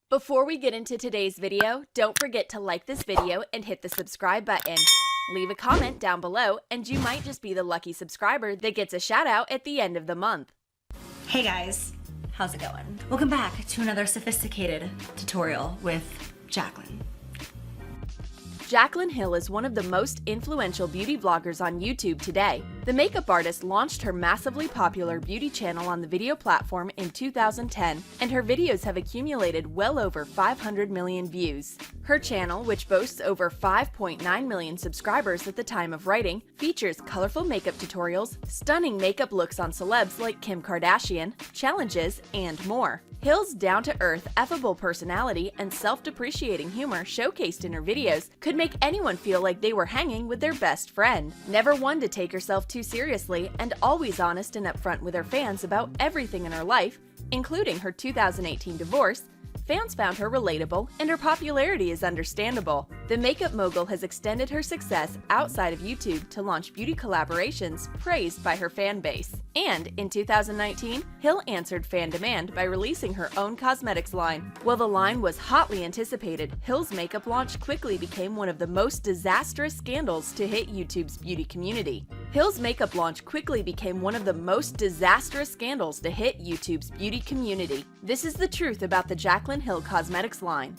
Before we get into today's video, don't forget to like this video and hit the subscribe button. Leave a comment down below and you might just be the lucky subscriber that gets a shout out at the end of the month. Hey guys, how's it going? Welcome back to another sophisticated tutorial with Jaclyn. Jaclyn Hill is one of the most influential beauty vloggers on YouTube today. The makeup artist launched her massively popular beauty channel on the video platform in 2010, and her videos have accumulated well over 500 million views. Her channel, which boasts over 5.9 million subscribers at the time of writing, features colorful makeup tutorials, stunning makeup looks on celebs like Kim Kardashian, challenges, and more. Hill's down-to-earth, affable personality and self-depreciating humor showcased in her videos could make anyone feel like they were hanging with their best friend. Never one to take herself too seriously and always honest and upfront with her fans about everything in her life, including her 2018 divorce, fans found her relatable and her popularity is understandable. The makeup mogul has extended her success outside of YouTube to launch beauty collaborations praised by her fan base. And in 2019, Hill answered fan demand by releasing her own cosmetics line. While the line was hotly anticipated, Hill's makeup launch quickly became one of the most disastrous scandals to hit YouTube's beauty community. Hill's makeup launch quickly became one of the most disastrous scandals to hit YouTube's beauty community. This is the truth about the Jaclyn Hill cosmetics line.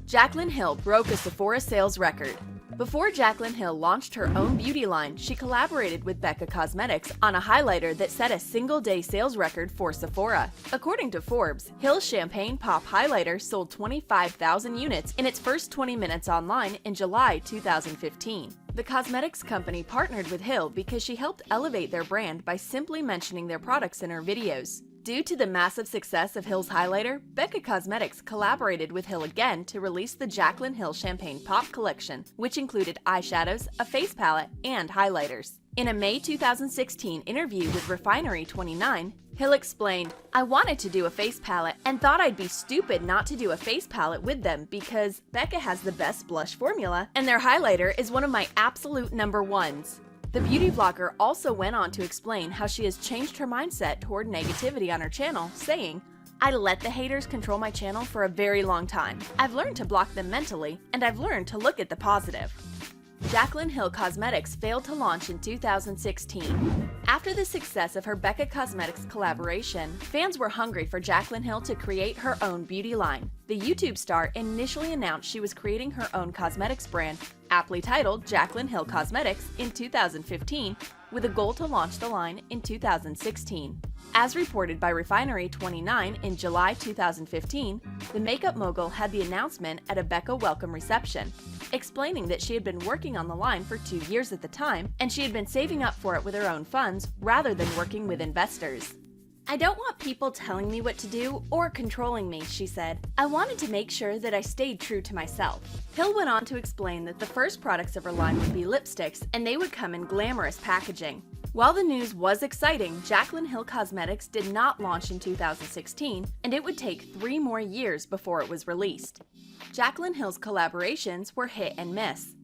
Jaclyn Hill broke a Sephora sales record. Before Jaclyn Hill launched her own beauty line, she collaborated with Becca Cosmetics on a highlighter that set a single-day sales record for Sephora. According to Forbes, Hill's Champagne Pop highlighter sold 25,000 units in its first 20 minutes online in July 2015. The cosmetics company partnered with Hill because she helped elevate their brand by simply mentioning their products in her videos. Due to the massive success of Hill's highlighter, Becca Cosmetics collaborated with Hill again to release the Jaclyn Hill Champagne Pop collection, which included eyeshadows, a face palette, and highlighters. In a May 2016 interview with Refinery29, Hill explained, "I wanted to do a face palette and thought I'd be stupid not to do a face palette with them because Becca has the best blush formula and their highlighter is one of my absolute number ones." The beauty vlogger also went on to explain how she has changed her mindset toward negativity on her channel, saying, "I let the haters control my channel for a very long time. I've learned to block them mentally, and I've learned to look at the positive." Jaclyn Hill Cosmetics failed to launch in 2016. After the success of her Becca Cosmetics collaboration, fans were hungry for Jaclyn Hill to create her own beauty line. The YouTube star initially announced she was creating her own cosmetics brand, aptly titled Jaclyn Hill Cosmetics, in 2015, with a goal to launch the line in 2016. As reported by Refinery29 in July 2015, the makeup mogul had the announcement at a Becca welcome reception, explaining that she had been working on the line for 2 years at the time and she had been saving up for it with her own funds rather than working with investors. "I don't want people telling me what to do or controlling me," she said. "I wanted to make sure that I stayed true to myself." Hill went on to explain that the first products of her line would be lipsticks and they would come in glamorous packaging. While the news was exciting, Jaclyn Hill Cosmetics did not launch in 2016, and it would take 3 more years before it was released. Jaclyn Hill's collaborations were hit and miss.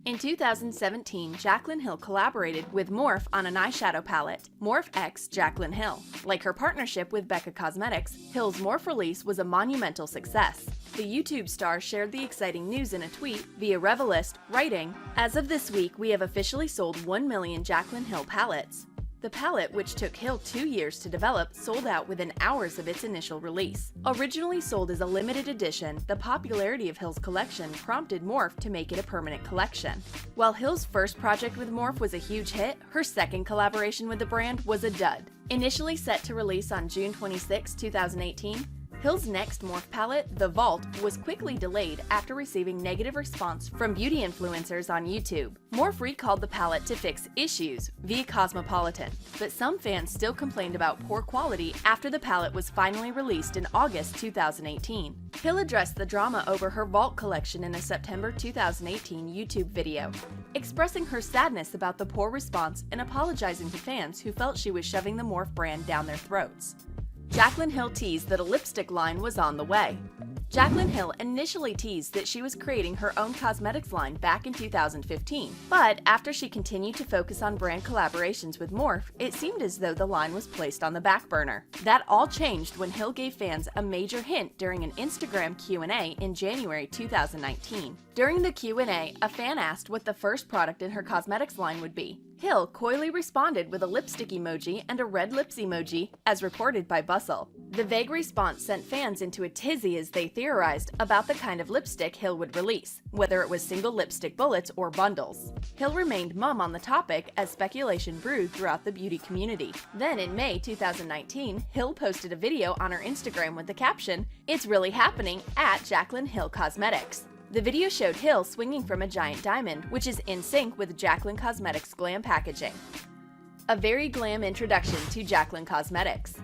In 2017, Jaclyn Hill collaborated with Morphe on an eyeshadow palette, Morphe X Jaclyn Hill. Like her partnership with Becca Cosmetics, Hill's Morphe release was a monumental success. The YouTube star shared the exciting news in a tweet via Revelist, writing, "As of this week, we have officially sold 1 million Jaclyn Hill palettes." The palette, which took Hill 2 years to develop, sold out within hours of its initial release. Originally sold as a limited edition, the popularity of Hill's collection prompted Morphe to make it a permanent collection. While Hill's first project with Morphe was a huge hit, her second collaboration with the brand was a dud. Initially set to release on June 26, 2018, Hill's next Morphe palette, The Vault, was quickly delayed after receiving negative response from beauty influencers on YouTube. Morphe recalled the palette to fix issues via Cosmopolitan, but some fans still complained about poor quality after the palette was finally released in August 2018. Hill addressed the drama over her Vault collection in a September 2018 YouTube video, expressing her sadness about the poor response and apologizing to fans who felt she was shoving the Morphe brand down their throats. Jaclyn Hill teased that a lipstick line was on the way. Jaclyn Hill initially teased that she was creating her own cosmetics line back in 2015, but after she continued to focus on brand collaborations with Morphe, it seemed as though the line was placed on the back burner. That all changed when Hill gave fans a major hint during an Instagram Q&A in January 2019. During the Q&A, a fan asked what the first product in her cosmetics line would be. Hill coyly responded with a lipstick emoji and a red lips emoji, as reported by Bustle. The vague response sent fans into a tizzy as they theorized about the kind of lipstick Hill would release, whether it was single lipstick bullets or bundles. Hill remained mum on the topic as speculation brewed throughout the beauty community. Then in May 2019, Hill posted a video on her Instagram with the caption, "It's really happening at Jaclyn Hill Cosmetics." The video showed Hill swinging from a giant diamond, which is in sync with Jaclyn Cosmetics' glam packaging. A very glam introduction to Jaclyn Cosmetics.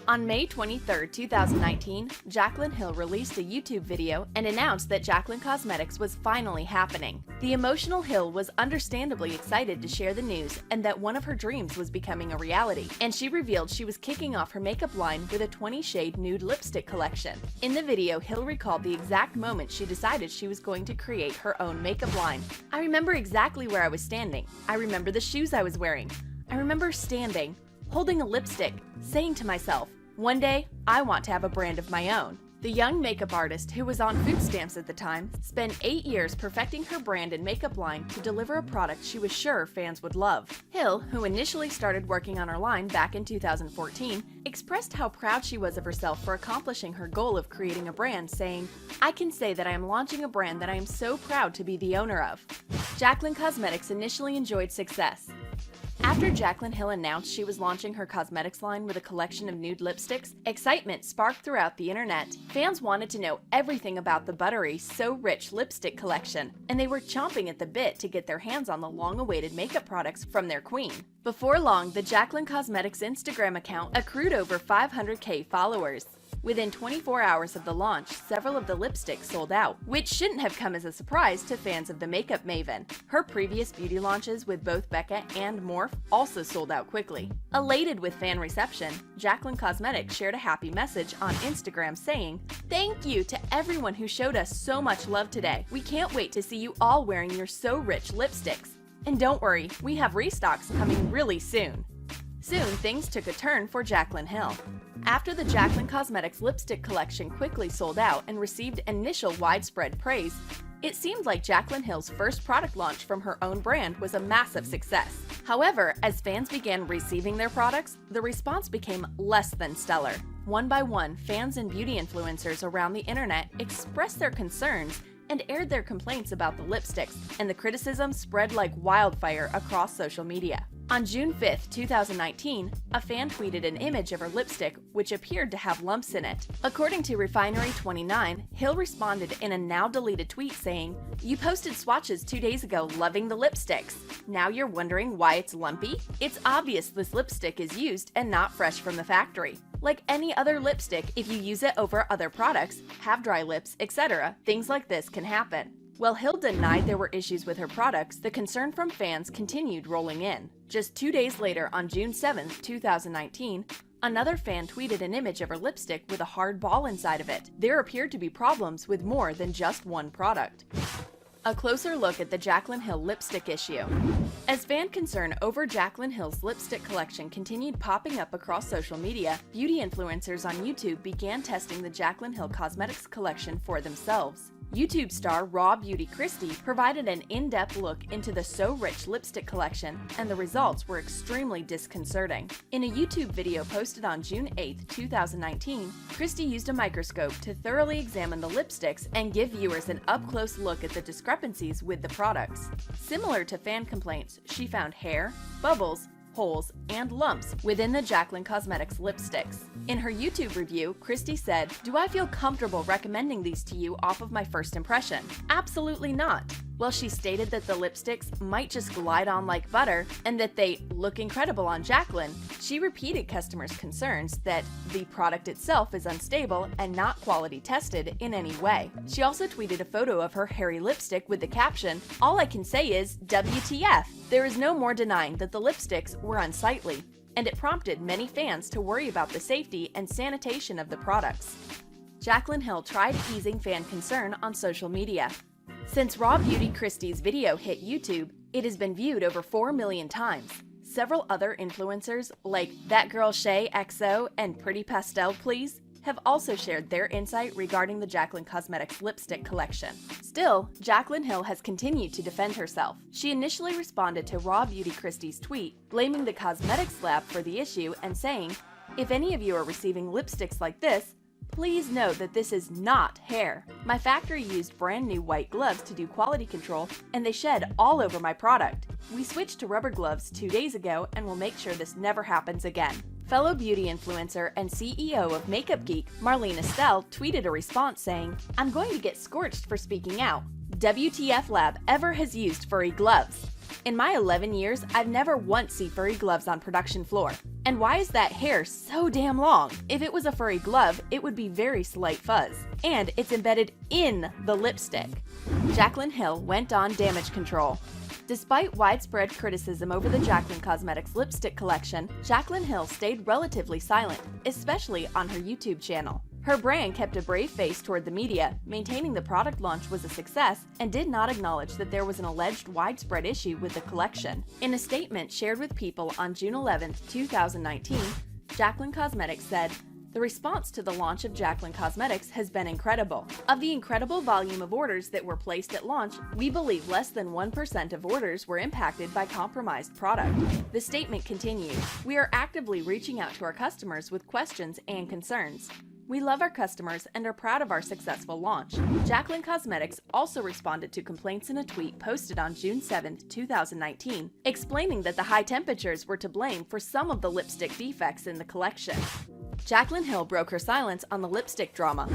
On May 23, 2019, Jaclyn Hill released a YouTube video and announced that Jaclyn Cosmetics was finally happening. The emotional Hill was understandably excited to share the news and that one of her dreams was becoming a reality, and she revealed she was kicking off her makeup line with a 20-shade nude lipstick collection. In the video, Hill recalled the exact moment she decided she was going to create her own makeup line. "I remember exactly where I was standing. I remember the shoes I was wearing. I remember standing, holding a lipstick, saying to myself, one day, I want to have a brand of my own." The young makeup artist, who was on food stamps at the time, spent 8 years perfecting her brand and makeup line to deliver a product she was sure fans would love. Hill, who initially started working on her line back in 2014, expressed how proud she was of herself for accomplishing her goal of creating a brand, saying, "I can say that I am launching a brand that I am so proud to be the owner of." Jaclyn Cosmetics initially enjoyed success. After Jaclyn Hill announced she was launching her cosmetics line with a collection of nude lipsticks, excitement sparked throughout the internet. Fans wanted to know everything about the buttery, So Rich lipstick collection, and they were chomping at the bit to get their hands on the long-awaited makeup products from their queen. Before long, the Jaclyn Cosmetics Instagram account accrued over 500K followers. Within 24 hours of the launch, several of the lipsticks sold out, which shouldn't have come as a surprise to fans of the makeup maven. Her previous beauty launches with both Becca and Morphe also sold out quickly. Elated with fan reception, Jaclyn Cosmetics shared a happy message on Instagram saying, "Thank you to everyone who showed us so much love today. We can't wait to see you all wearing your So Rich lipsticks. And don't worry, we have restocks coming really soon." Soon, things took a turn for Jaclyn Hill. After the Jaclyn Cosmetics lipstick collection quickly sold out and received initial widespread praise, it seemed like Jaclyn Hill's first product launch from her own brand was a massive success. However, as fans began receiving their products, the response became less than stellar. One by one, fans and beauty influencers around the internet expressed their concerns and aired their complaints about the lipsticks, and the criticism spread like wildfire across social media. On June 5, 2019, a fan tweeted an image of her lipstick which appeared to have lumps in it. According to Refinery29, Hill responded in a now-deleted tweet saying, "You posted swatches 2 days ago loving the lipsticks. Now you're wondering why it's lumpy? It's obvious this lipstick is used and not fresh from the factory. Like any other lipstick, if you use it over other products, have dry lips, etc., things like this can happen." While Hill denied there were issues with her products, the concern from fans continued rolling in. Just 2 days later, on June 7, 2019, another fan tweeted an image of her lipstick with a hard ball inside of it. There appeared to be problems with more than just one product. A closer look at the Jaclyn Hill lipstick issue. As fan concern over Jaclyn Hill's lipstick collection continued popping up across social media, beauty influencers on YouTube began testing the Jaclyn Hill Cosmetics collection for themselves. YouTube star Raw Beauty Christy provided an in-depth look into the So Rich lipstick collection, and the results were extremely disconcerting. In a YouTube video posted on June 8, 2019, Christy used a microscope to thoroughly examine the lipsticks and give viewers an up-close look at the discrepancies with the products. Similar to fan complaints, she found hair, bubbles, holes, and lumps within the Jaclyn Cosmetics lipsticks. In her YouTube review, Christy said, "Do I feel comfortable recommending these to you off of my first impression? Absolutely not." While she stated that the lipsticks might just glide on like butter and that they look incredible on Jaclyn, she repeated customers' concerns that the product itself is unstable and not quality tested in any way. She also tweeted a photo of her hairy lipstick with the caption, "All I can say is WTF." There is no more denying that the lipsticks were unsightly, and it prompted many fans to worry about the safety and sanitation of the products. Jaclyn Hill tried easing fan concern on social media. Since Raw Beauty Christie's video hit YouTube, it has been viewed over 4 million times. Several other influencers, like That Girl Shay XO and Pretty Pastel Please, have also shared their insight regarding the Jaclyn Cosmetics lipstick collection. Still, Jaclyn Hill has continued to defend herself. She initially responded to Raw Beauty Christie's tweet, blaming the cosmetics lab for the issue and saying, "If any of you are receiving lipsticks like this, please know that this is not hair. My factory used brand new white gloves to do quality control, and they shed all over my product. We switched to rubber gloves 2 days ago and will make sure this never happens again." Fellow beauty influencer and CEO of Makeup Geek, Marlene Estelle, tweeted a response saying, "I'm going to get scorched for speaking out. WTF Lab ever has used furry gloves. In my 11 years, I've never once seen furry gloves on production floor. And why is that hair so damn long? If it was a furry glove, it would be very slight fuzz. And it's embedded in the lipstick." Jaclyn Hill went on damage control. Despite widespread criticism over the Jaclyn Cosmetics lipstick collection, Jaclyn Hill stayed relatively silent, especially on her YouTube channel. Her brand kept a brave face toward the media, maintaining the product launch was a success and did not acknowledge that there was an alleged widespread issue with the collection. In a statement shared with People on June 11, 2019, Jaclyn Cosmetics said, "The response to the launch of Jaclyn Cosmetics has been incredible. Of the incredible volume of orders that were placed at launch, we believe less than 1% of orders were impacted by compromised product." The statement continued, "We are actively reaching out to our customers with questions and concerns. We love our customers and are proud of our successful launch." Jaclyn Cosmetics also responded to complaints in a tweet posted on June 7, 2019, explaining that the high temperatures were to blame for some of the lipstick defects in the collection. Jaclyn Hill broke her silence on the lipstick drama.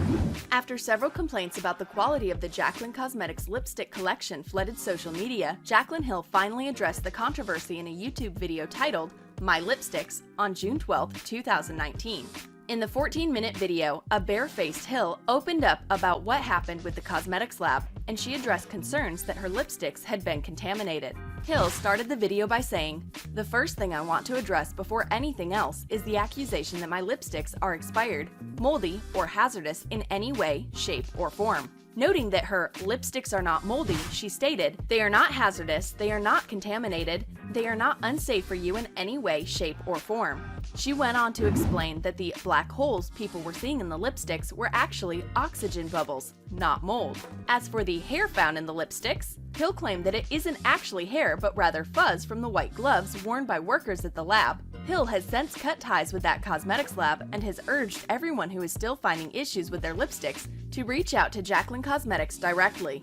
After several complaints about the quality of the Jaclyn Cosmetics lipstick collection flooded social media, Jaclyn Hill finally addressed the controversy in a YouTube video titled "My Lipsticks" on June 12, 2019. In the 14-minute video, a bare-faced Hill opened up about what happened with the cosmetics lab, and she addressed concerns that her lipsticks had been contaminated. Hill started the video by saying, "The first thing I want to address before anything else is the accusation that my lipsticks are expired, moldy, or hazardous in any way, shape, or form." Noting that her lipsticks are not moldy, she stated, "They are not hazardous, they are not contaminated, they are not unsafe for you in any way, shape, or form." She went on to explain that the black holes people were seeing in the lipsticks were actually oxygen bubbles, not mold. As for the hair found in the lipsticks, Hill claimed that it isn't actually hair but rather fuzz from the white gloves worn by workers at the lab. Hill has since cut ties with that cosmetics lab and has urged everyone who is still finding issues with their lipsticks to reach out to Jaclyn Cosmetics directly.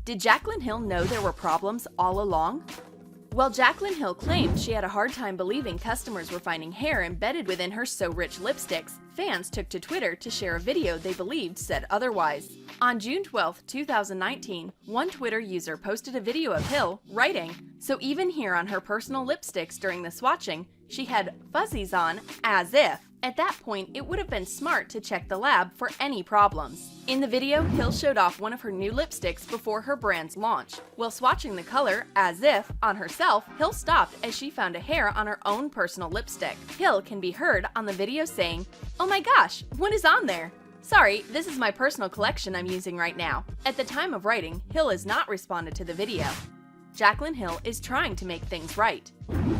Did Jaclyn Hill know there were problems all along? While Jaclyn Hill claimed she had a hard time believing customers were finding hair embedded within her So Rich lipsticks, fans took to Twitter to share a video they believed said otherwise. On June 12, 2019, one Twitter user posted a video of Hill writing, "So even here on her personal lipsticks during the swatching, she had fuzzies on as if." At that point, it would have been smart to check the lab for any problems. In the video, Hill showed off one of her new lipsticks before her brand's launch. While swatching the color, as if, on herself, Hill stopped as she found a hair on her own personal lipstick. Hill can be heard on the video saying, "Oh my gosh, what is on there? Sorry, this is my personal collection I'm using right now." At the time of writing, Hill has not responded to the video. Jaclyn Hill is trying to make things right.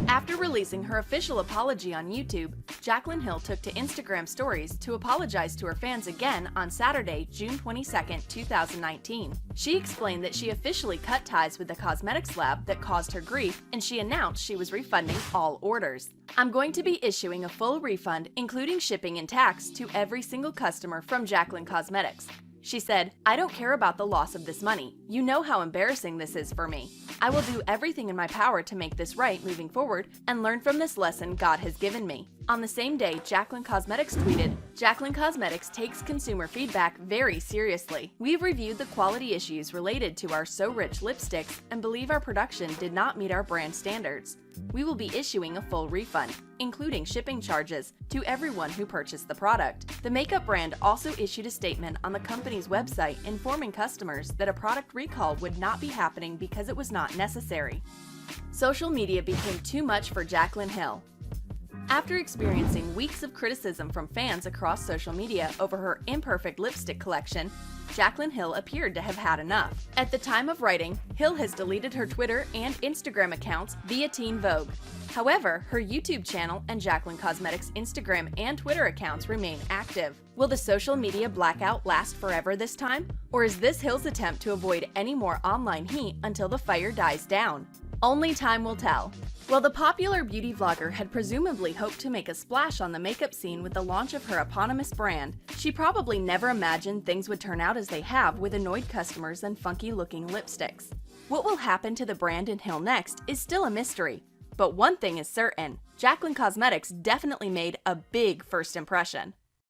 After releasing her official apology on YouTube, Jaclyn Hill took to Instagram stories to apologize to her fans again on Saturday, June 22, 2019. She explained that she officially cut ties with the cosmetics lab that caused her grief, and she announced she was refunding all orders. "I'm going to be issuing a full refund, including shipping and tax, to every single customer from Jaclyn Cosmetics." She said, "I don't care about the loss of this money. You know how embarrassing this is for me. I will do everything in my power to make this right moving forward and learn from this lesson God has given me." On the same day, Jaclyn Cosmetics tweeted, "Jaclyn Cosmetics takes consumer feedback very seriously. We've reviewed the quality issues related to our So Rich lipsticks and believe our production did not meet our brand standards. We will be issuing a full refund, including shipping charges, to everyone who purchased the product." The makeup brand also issued a statement on the company's website informing customers that a product recall would not be happening because it was not necessary. Social media became too much for Jaclyn Hill. After experiencing weeks of criticism from fans across social media over her imperfect lipstick collection, Jaclyn Hill appeared to have had enough. At the time of writing, Hill has deleted her Twitter and Instagram accounts via Teen Vogue. However, her YouTube channel and Jaclyn Cosmetics Instagram and Twitter accounts remain active. Will the social media blackout last forever this time? Or is this Hill's attempt to avoid any more online heat until the fire dies down? Only time will tell. While the popular beauty vlogger had presumably hoped to make a splash on the makeup scene with the launch of her eponymous brand, she probably never imagined things would turn out as they have with annoyed customers and funky-looking lipsticks. What will happen to the brand and Hill next is still a mystery. But one thing is certain, Jaclyn Cosmetics definitely made a big first impression.